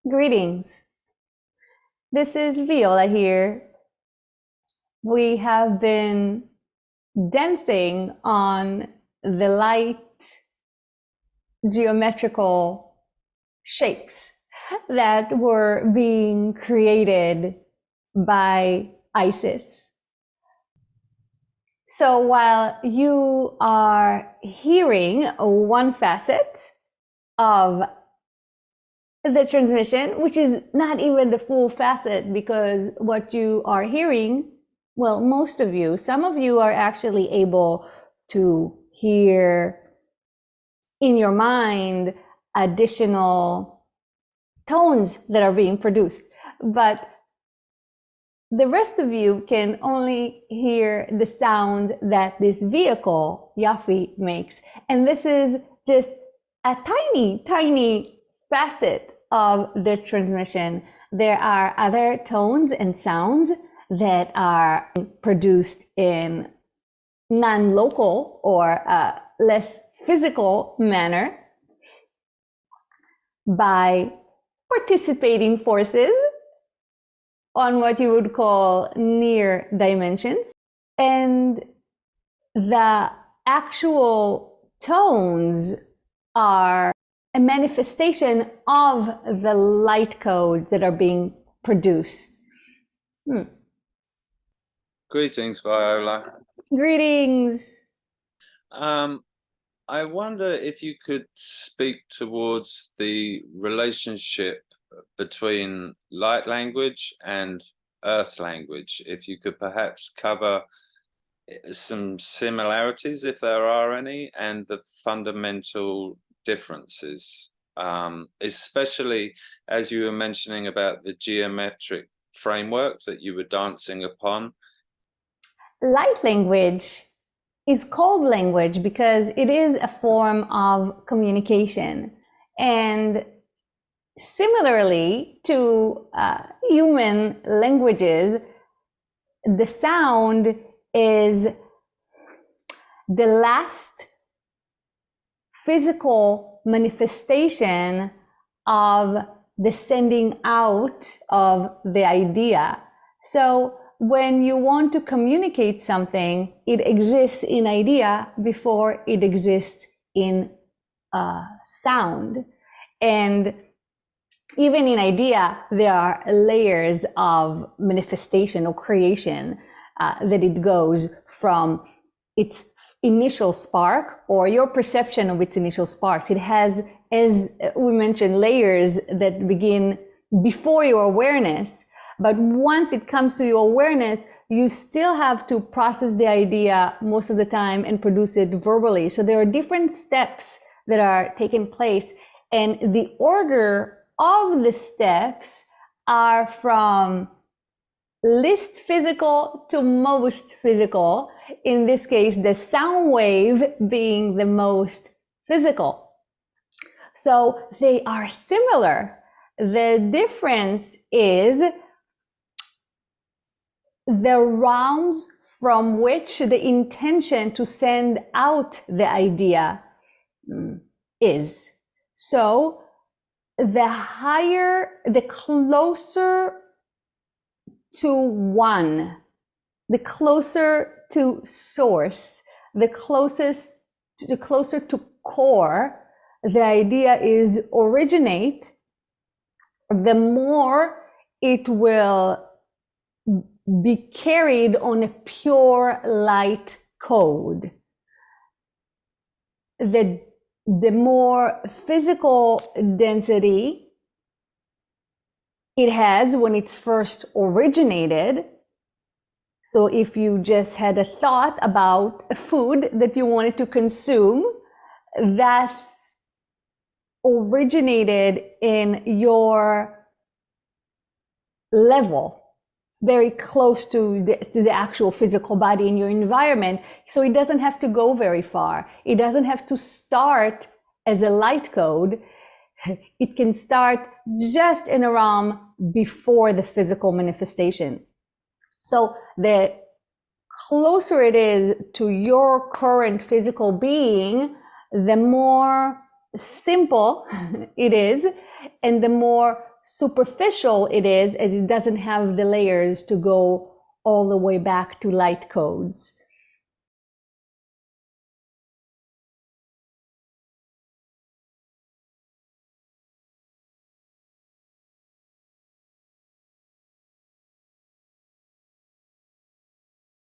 Greetings. This is Viola here. We have been dancing on the light geometrical shapes that were being created by Isis. So while you are hearing one facet of the transmission, which is not even the full facet, because what you are hearing, well, most of you, some of you are actually able to hear in your mind additional tones that are being produced, but the rest of you can only hear the sound that this vehicle, Yafi, makes. And this is just a tiny, tiny facet of the transmission. There are other tones and sounds that are produced in non-local or less physical manner by participating forces on what you would call near dimensions. And the actual tones are a manifestation of the light codes that are being produced. Greetings, Viola. Greetings. I wonder if you could speak towards the relationship between light language and earth language. If you could perhaps cover some similarities, if there are any, and the fundamental differences, especially as you were mentioning about the geometric framework that you were dancing upon. Light language is called language because it is a form of communication. And similarly to human languages, the sound is the last physical manifestation of the sending out of the idea. So when you want to communicate something, it exists in idea before it exists in sound. And even in idea, there are layers of manifestation or creation that it goes from its initial spark or your perception of its initial sparks. It has, as we mentioned, layers that begin before your awareness. But once it comes to your awareness, you still have to process the idea most of the time and produce it verbally. So there are different steps that are taking place, and the order of the steps are from least physical to most physical. In this case, the sound wave being the most physical. So they are similar. The difference is the realms from which the intention to send out the idea is. So the higher, the closer to one, the closer to source, the closer to core the idea is originate, the more it will be carried on a pure light code. The more physical density it has when it's first originated. So if you just had a thought about a food that you wanted to consume, that's originated in your level, very close to the actual physical body in your environment. So it doesn't have to go very far. It doesn't have to start as a light code. It can start just in a realm before the physical manifestation. So the closer it is to your current physical being, the more simple it is, and the more superficial it is as it doesn't have the layers to go all the way back to light codes.